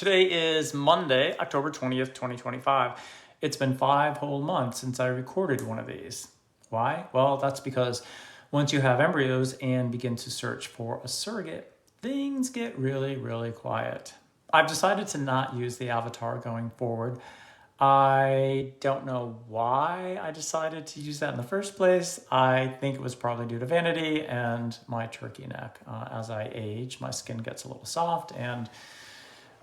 Today is Monday, October 20th, 2025. It's been 5 whole months since I recorded one of these. Why? Well, that's because once you have embryos and begin to search for a surrogate, things get really, really quiet. I've decided to not use the avatar going forward. I don't know why I decided to use that in the first place. I think it was probably due to vanity and my turkey neck. As I age, my skin gets a little soft and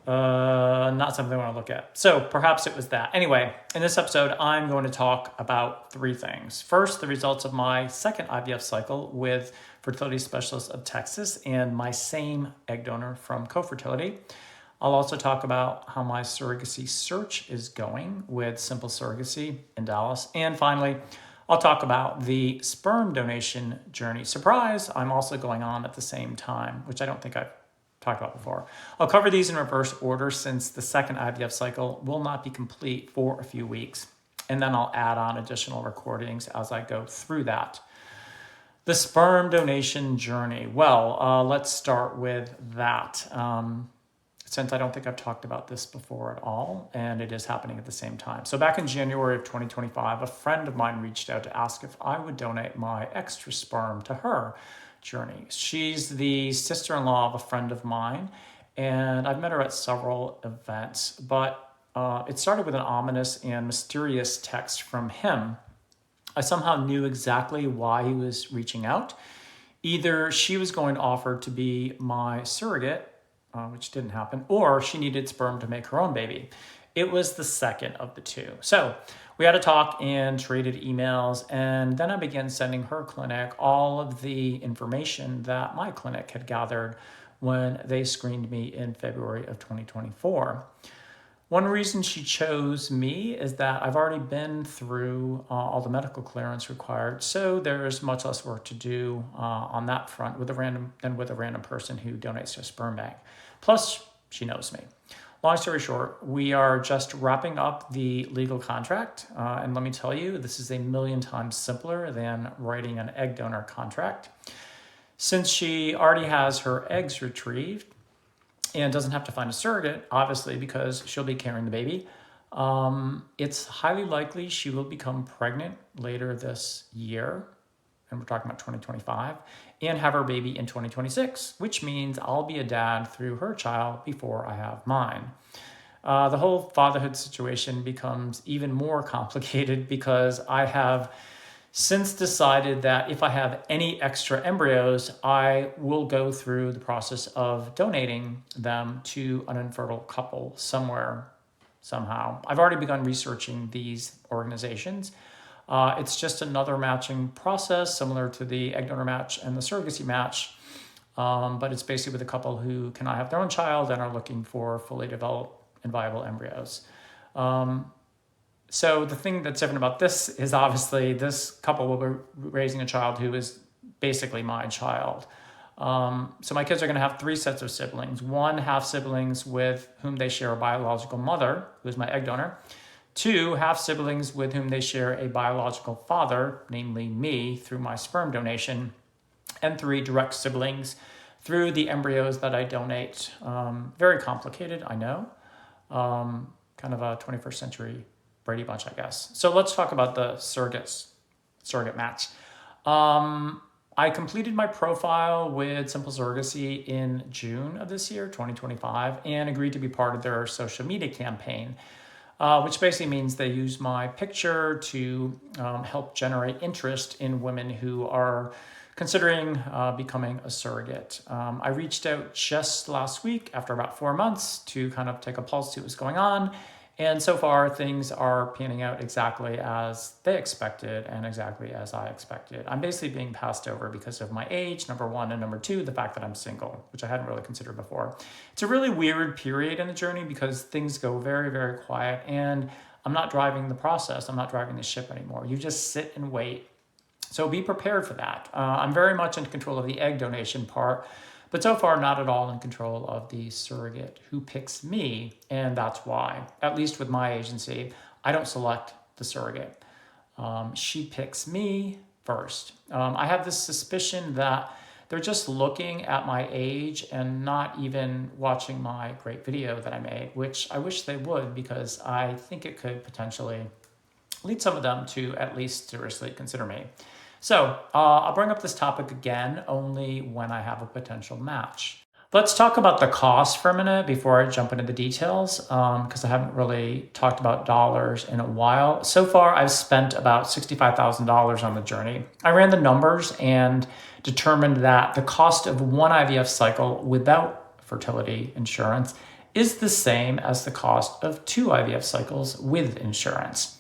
not something I want to look at. So perhaps it was that. Anyway, in this episode, I'm going to talk about 3 things. First, the results of my second IVF cycle with Fertility Specialists of Texas and my same egg donor from Co-Fertility. I'll also talk about how my surrogacy search is going with Simple Surrogacy in Dallas. And finally, I'll talk about the sperm donation journey. Surprise, I'm also going on at the same time, which I don't think I've talked about before. I'll cover these in reverse order since the second IVF cycle will not be complete for a few weeks. And then I'll add on additional recordings as I go through that. The sperm donation journey. Well, let's start with that. Since I don't think I've talked about this before at all, and it is happening at the same time. So back in January of 2025, a friend of mine reached out to ask if I would donate my extra sperm to her journey. She's the sister-in-law of a friend of mine, and I've met her at several events, but it started with an ominous and mysterious text from him. I somehow knew exactly why he was reaching out. Either she was going to offer to be my surrogate, which didn't happen, or she needed sperm to make her own baby. It was the second of the two. So we had a talk and traded emails, and then I began sending her clinic all of the information that my clinic had gathered when they screened me in February of 2024. One reason she chose me is that I've already been through all the medical clearance required, so there's much less work to do on that front with a random person who donates to a sperm bank. Plus, she knows me. Long story short, we are just wrapping up the legal contract, and let me tell you, this is a million times simpler than writing an egg donor contract. Since she already has her eggs retrieved, and doesn't have to find a surrogate, obviously, because she'll be carrying the baby. It's highly likely she will become pregnant later this year, and we're talking about 2025, and have her baby in 2026, which means I'll be a dad through her child before I have mine. The whole fatherhood situation becomes even more complicated because I have since decided that if I have any extra embryos, I will go through the process of donating them to an infertile couple somewhere, somehow. I've already begun researching these organizations. It's just another matching process similar to the egg donor match and the surrogacy match, but it's basically with a couple who cannot have their own child and are looking for fully developed and viable embryos. So the thing that's different about this is obviously this couple will be raising a child who is basically my child. So my kids are going to have 3 sets of siblings. 1 half siblings with whom they share a biological mother, who is my egg donor. 2 half siblings with whom they share a biological father, namely me, through my sperm donation. And 3 direct siblings through the embryos that I donate. Very complicated, I know. Kind of a 21st century Brady Bunch, I guess. So let's talk about the surrogate match. I completed my profile with Simple Surrogacy in June of this year, 2025, and agreed to be part of their social media campaign, which basically means they use my picture to help generate interest in women who are considering becoming a surrogate. I reached out just last week after about 4 months to kind of take a pulse, see what's going on. And so far, things are panning out exactly as they expected and exactly as I expected. I'm basically being passed over because of my age, number 1, and number 2, the fact that I'm single, which I hadn't really considered before. It's a really weird period in the journey because things go very, very quiet, and I'm not driving the process. I'm not driving the ship anymore. You just sit and wait. So be prepared for that. I'm very much in control of the egg donation part, but so far not at all in control of the surrogate who picks me, and that's why, at least with my agency, I don't select the surrogate. She picks me first. I have this suspicion that They're just looking at my age and not even watching my great video that I made, which I wish they would, because I think it could potentially lead some of them to at least seriously consider me. So I'll bring up this topic again only when I have a potential match. Let's talk about the cost for a minute before I jump into the details, because I haven't really talked about dollars in a while. So far, I've spent about $65,000 on the journey. I ran the numbers and determined that the cost of one IVF cycle without fertility insurance is the same as the cost of two IVF cycles with insurance.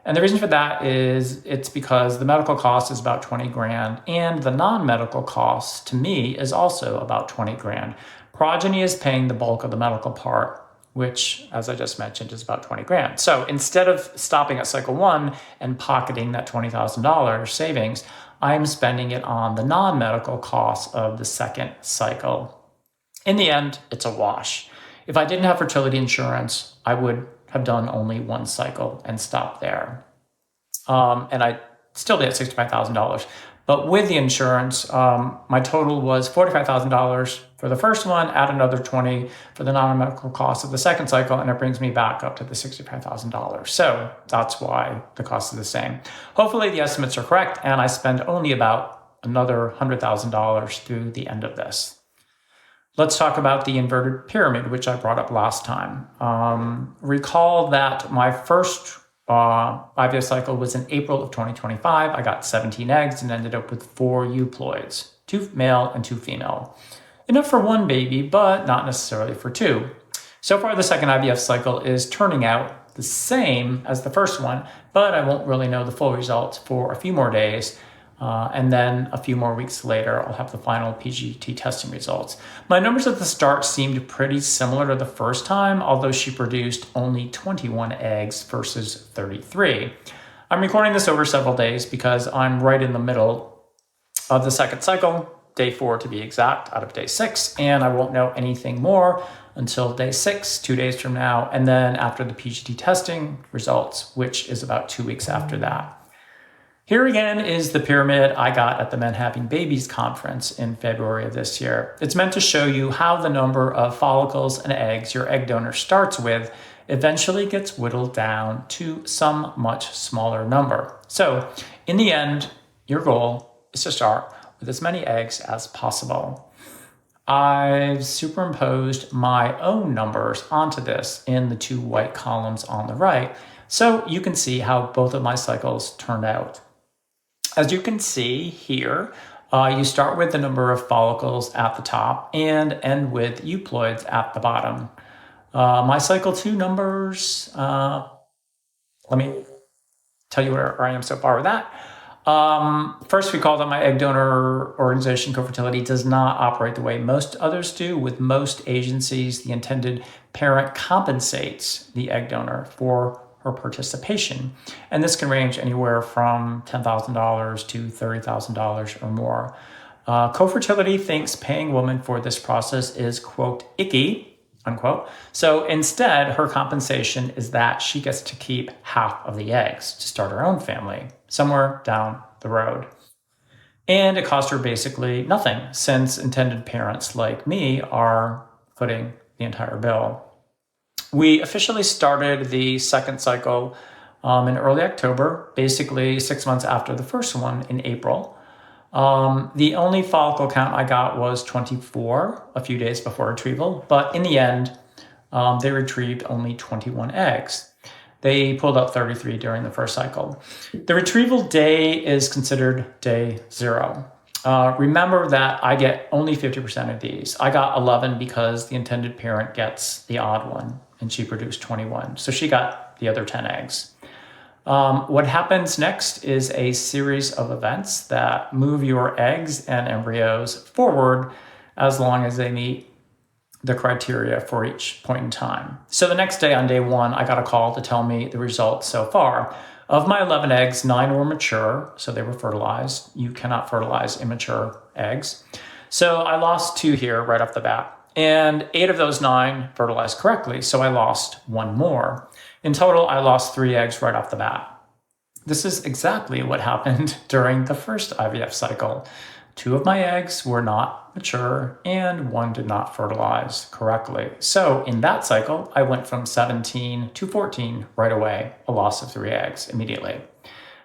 And the reason for that is it's because the medical cost is about 20 grand and the non-medical cost to me is also about 20 grand. Progeny is paying the bulk of the medical part, which, as I just mentioned, is about 20 grand. So instead of stopping at cycle one and pocketing that $20,000 savings, I'm spending it on the non-medical costs of the second cycle. In the end, it's a wash. If I didn't have fertility insurance, I would have done only one cycle and stopped there. And I still did $65,000. But with the insurance, my total was $45,000 for the first one, add another 20 for the non-medical cost of the second cycle, and it brings me back up to the $65,000. So that's why the cost is the same. Hopefully the estimates are correct, and I spend only about another $100,000 through the end of this. Let's talk about the inverted pyramid, which I brought up last time. Recall that my first IVF cycle was in April of 2025. I got 17 eggs and ended up with 4 euploids, 2 male and 2 female. Enough for 1 baby, but not necessarily for 2. So far, the second IVF cycle is turning out the same as the first one, but I won't really know the full results for a few more days. And then a few more weeks later, I'll have the final PGT testing results. My numbers at the start seemed pretty similar to the first time, although she produced only 21 eggs versus 33. I'm recording this over several days because I'm right in the middle of the second cycle, day 4 to be exact, out of day 6, and I won't know anything more until day 6, 2 days from now, and then after the PGT testing results, which is about 2 weeks after that. Here again is the pyramid I got at the Men Having Babies conference in February of this year. It's meant to show you how the number of follicles and eggs your egg donor starts with eventually gets whittled down to some much smaller number. So in the end, your goal is to start with as many eggs as possible. I've superimposed my own numbers onto this in the 2 white columns on the right, so you can see how both of my cycles turned out. As you can see here, you start with the number of follicles at the top and end with euploids at the bottom. My cycle 2 numbers, let me tell you where I am so far with that. First, recall that my egg donor organization, Cofertility, does not operate the way most others do. With most agencies, the intended parent compensates the egg donor for her participation. And this can range anywhere from $10,000 to $30,000 or more. Cofertility thinks paying women for this process is, quote, icky, unquote. So instead, her compensation is that she gets to keep half of the eggs to start her own family somewhere down the road. And it costs her basically nothing, since intended parents like me are footing the entire bill. We officially started the second cycle in early October, basically 6 months after the first one in April. The only follicle count I got was 24 a few days before retrieval, but in the end, they retrieved only 21 eggs. They pulled up 33 during the first cycle. The retrieval day is considered day 0. Remember that I get only 50% of these. I got 11 because the intended parent gets the odd one, and she produced 21. So she got the other 10 eggs. What happens next is a series of events that move your eggs and embryos forward as long as they meet the criteria for each point in time. So the next day, on day 1, I got a call to tell me the results so far. Of my 11 eggs, 9 were mature, so they were fertilized. You cannot fertilize immature eggs. So I lost 2 here right off the bat. And 8 of those 9 fertilized correctly, so I lost 1 more. In total, I lost 3 eggs right off the bat. This is exactly what happened during the first IVF cycle. 2 of my eggs were not mature, and 1 did not fertilize correctly. So in that cycle, I went from 17 to 14 right away, a loss of 3 eggs immediately.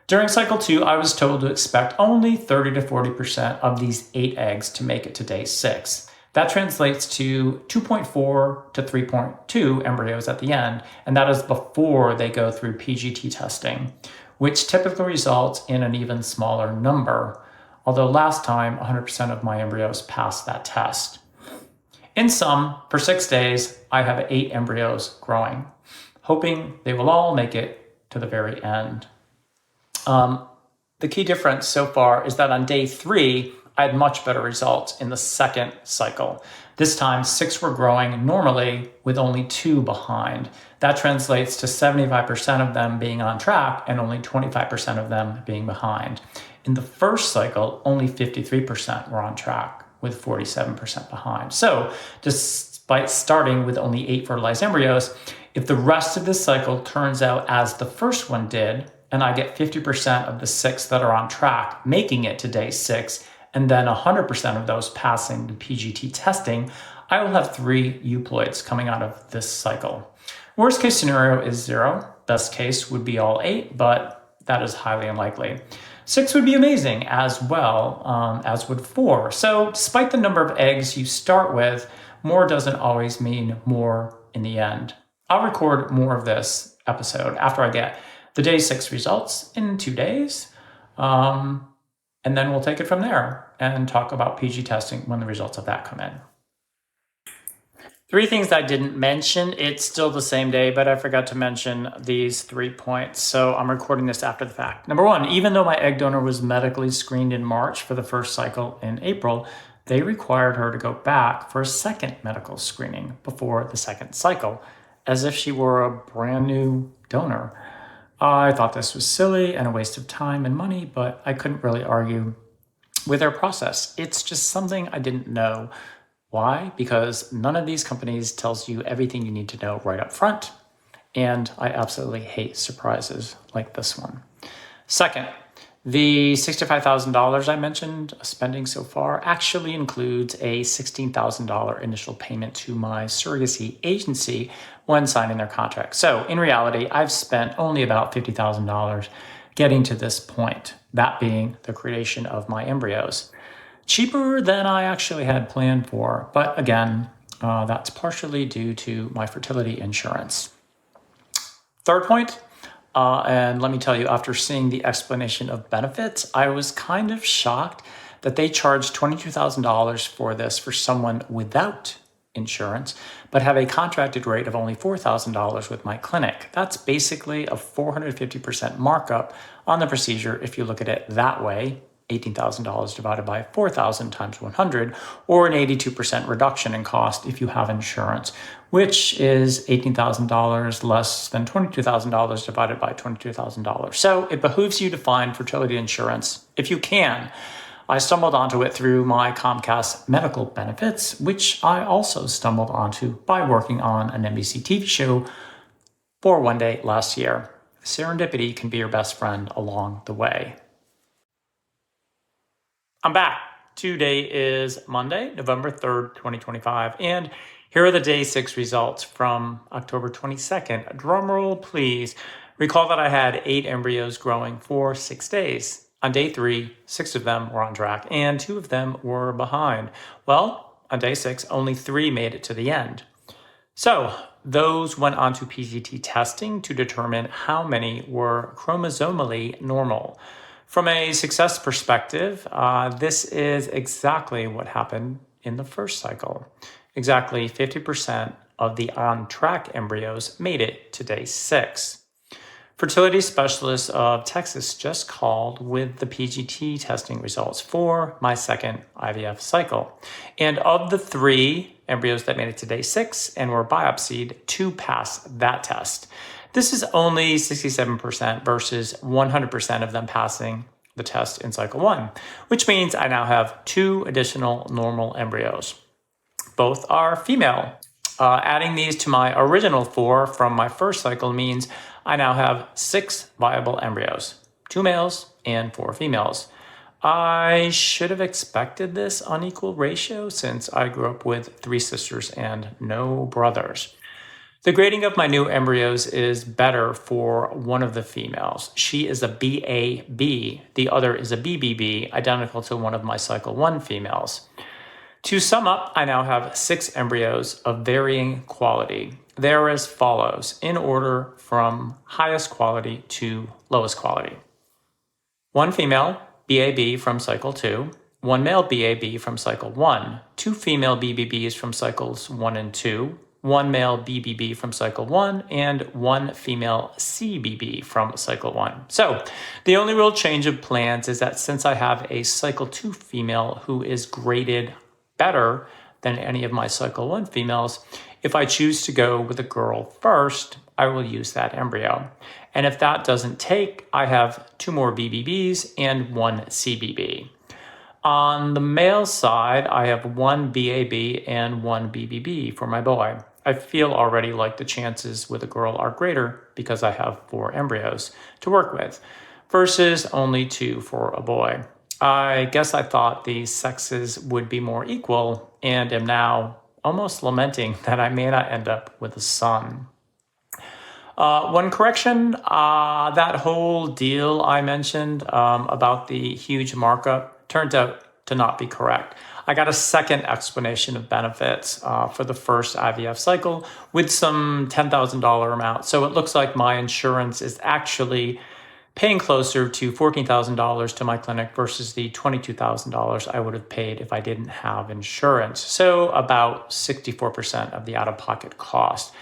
During cycle 2, I was told to expect only 30 to 40% of these 8 eggs to make it to day 6. That translates to 2.4 to 3.2 embryos at the end, and that is before they go through PGT testing, which typically results in an even smaller number, although last time 100% of my embryos passed that test. In sum, for 6 days, I have 8 embryos growing, hoping they will all make it to the very end. The key difference so far is that on day 3, I had much better results in the second cycle. This time, 6 were growing normally with only 2 behind. That translates to 75% of them being on track and only 25% of them being behind. In the first cycle, only 53% were on track with 47% behind. So despite starting with only 8 fertilized embryos, if the rest of this cycle turns out as the first one did, and I get 50% of the 6 that are on track making it to day 6, and then 100% of those passing the PGT testing, I will have 3 euploids coming out of this cycle. Worst case scenario is 0. Best case would be all 8, but that is highly unlikely. 6 would be amazing as well, as would 4. So despite the number of eggs you start with, more doesn't always mean more in the end. I'll record more of this episode after I get the day 6 results in 2 days. And then we'll take it from there and talk about PG testing when the results of that come in. 3 things I didn't mention. It's still the same day, but I forgot to mention these 3 points. So I'm recording this after the fact. Number 1, even though my egg donor was medically screened in March for the first cycle in April, they required her to go back for a second medical screening before the second cycle, as if she were a brand new donor. I thought this was silly and a waste of time and money, but I couldn't really argue with their process. It's just something I didn't know. Why? Because none of these companies tells you everything you need to know right up front, and I absolutely hate surprises like this one. Second, the $65,000 I mentioned spending so far actually includes a $16,000 initial payment to my surrogacy agency when signing their contract. So in reality, I've spent only about $50,000 getting to this point, that being the creation of my embryos. Cheaper than I actually had planned for, but again, that's partially due to my fertility insurance. Third point, and let me tell you, after seeing the explanation of benefits, I was kind of shocked that they charged $22,000 for this for someone without insurance, but have a contracted rate of only $4,000 with my clinic. That's basically a 450% markup on the procedure if you look at it that way. $18,000 divided by 4,000 times 100, or an 82% reduction in cost if you have insurance, which is $18,000 less than $22,000 divided by $22,000. So it behooves you to find fertility insurance if you can. I stumbled onto it through my Comcast medical benefits, which I also stumbled onto by working on an NBC TV show for one day last year. Serendipity can be your best friend along the way. I'm back. Today is Monday, November 3rd, 2025, and here are the day 6 results from October 22nd. Drumroll, please. Recall that I had 8 embryos growing for 6 days. On day 3, 6 of them were on track, and 2 of them were behind. Well, on day 6, only 3 made it to the end. So those went on to PGT testing to determine how many were chromosomally normal. From a success perspective, this is exactly what happened in the first cycle. Exactly 50% of the on-track embryos made it to day 6. Fertility specialists of Texas just called with the PGT testing results for my second IVF cycle. And of the 3 embryos that made it to day 6 and were biopsied, 2 passed that test. This is only 67% versus 100% of them passing the test in cycle 1, which means I now have 2 additional normal embryos. Both are female. Adding these to my original 4 from my first cycle means I now have 6 viable embryos, 2 males and 4 females. I should have expected this unequal ratio since I grew up with 3 sisters and no brothers. The grading of my new embryos is better for one of the females. She is a BAB, the other is a BBB, identical to one of my cycle 1 females. To sum up, I now have 6 embryos of varying quality. They are as follows, in order from highest quality to lowest quality. 1 female BAB from cycle 2, 1 male BAB from cycle 1, 2 female BBBs from cycles 1 and 2, 1 male BBB from cycle 1, and 1 female CBB from cycle 1. So the only real change of plans is that since I have a cycle 2 female who is graded better than any of my cycle 1 females, if I choose to go with a girl first, I will use that embryo. And if that doesn't take, I have 2 more BBBs and 1 CBB. On the male side, I have 1 BAB and 1 BBB for my boy. I feel already like the chances with a girl are greater because I have 4 embryos to work with versus only 2 for a boy. I guess I thought the sexes would be more equal and am now almost lamenting that I may not end up with a son. One correction, that whole deal I mentioned about the huge markup turned out to not be correct. I got a second explanation of benefits for the first IVF cycle with some $10,000 amount. So it looks like my insurance is actually paying closer to $14,000 to my clinic versus the $22,000 I would have paid if I didn't have insurance. So about 64% of the out-of-pocket cost.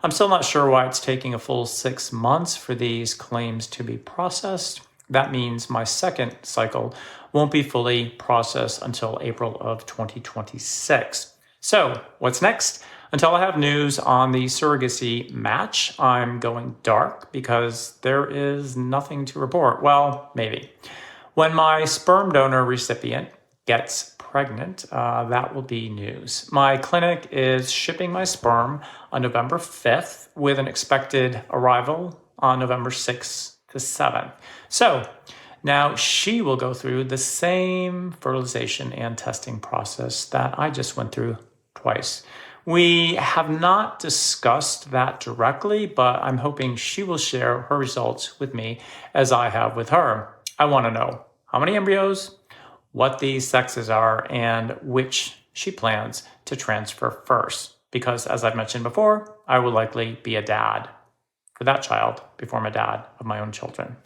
I'm still not sure why it's taking a full 6 months for these claims to be processed. That means my second cycle won't be fully processed until April of 2026. So what's next? Until I have news on the surrogacy match, I'm going dark because there is nothing to report. Well, maybe. When my sperm donor recipient gets pregnant, that will be news. My clinic is shipping my sperm on November 5th with an expected arrival on November 6th to 7th. So now she will go through the same fertilization and testing process that I just went through twice. We have not discussed that directly, but I'm hoping she will share her results with me as I have with her. I want to know how many embryos, what these sexes are, and which she plans to transfer first. Because as I've mentioned before, I will likely be a dad for that child before I'm a dad of my own children.